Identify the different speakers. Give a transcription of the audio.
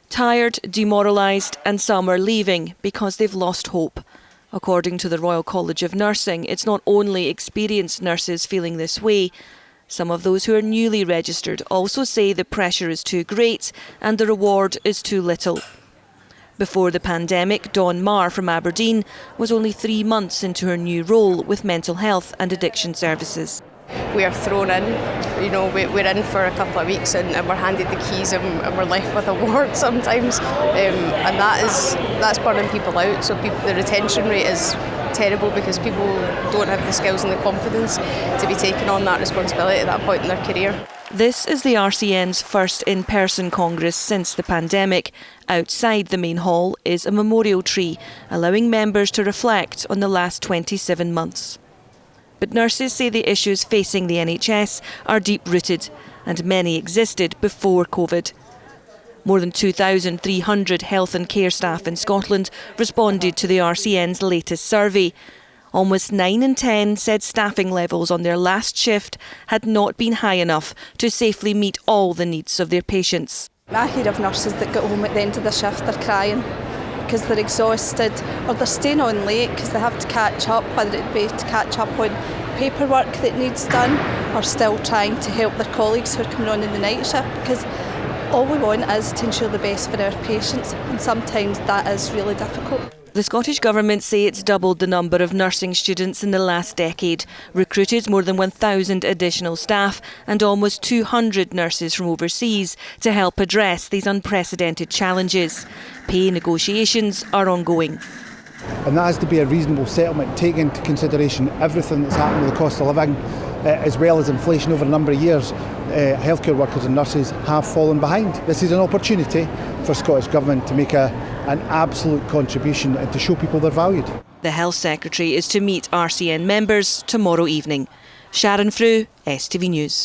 Speaker 1: Tired, demoralised, and some are leaving because they've lost hope. According to the Royal College of Nursing, it's not only experienced nurses feeling this way. Some of those who are newly registered also say the pressure is too great and the reward is too little. Before the pandemic, Dawn Marr from Aberdeen was only 3 months into her new role with mental health and addiction services.
Speaker 2: We are thrown in, we're in for a couple of weeks and we're handed the keys and we're left with a ward sometimes, and that's burning people out. So the retention rate is terrible because people don't have the skills and the confidence to be taking on that responsibility at that point in their career.
Speaker 1: This is the RCN's first in-person congress since the pandemic. Outside the main hall is a memorial tree, allowing members to reflect on the last 27 months. But nurses say the issues facing the NHS are deep-rooted, and many existed before COVID. More than 2,300 health and care staff in Scotland responded to the RCN's latest survey. Almost 9 in 10 said staffing levels on their last shift had not been high enough to safely meet all the needs of their patients.
Speaker 3: I hear of nurses that get home at the end of the shift, they're crying because they're exhausted, or they're staying on late because they have to catch up, whether it be to catch up on paperwork that needs done or still trying to help their colleagues who are coming on in the night shift, because all we want is to ensure the best for our patients, and sometimes that is really difficult.
Speaker 1: The Scottish Government say it's doubled the number of nursing students in the last decade, recruited more than 1,000 additional staff and almost 200 nurses from overseas to help address these unprecedented challenges. Pay negotiations are ongoing.
Speaker 4: And that has to be a reasonable settlement, taking into consideration everything that's happened with the cost of living, as well as inflation over a number of years. Healthcare workers and nurses have fallen behind. This is an opportunity for Scottish Government to make an absolute contribution and to show people they're valued.
Speaker 1: The Health Secretary is to meet RCN members tomorrow evening. Sharon Frew, STV News.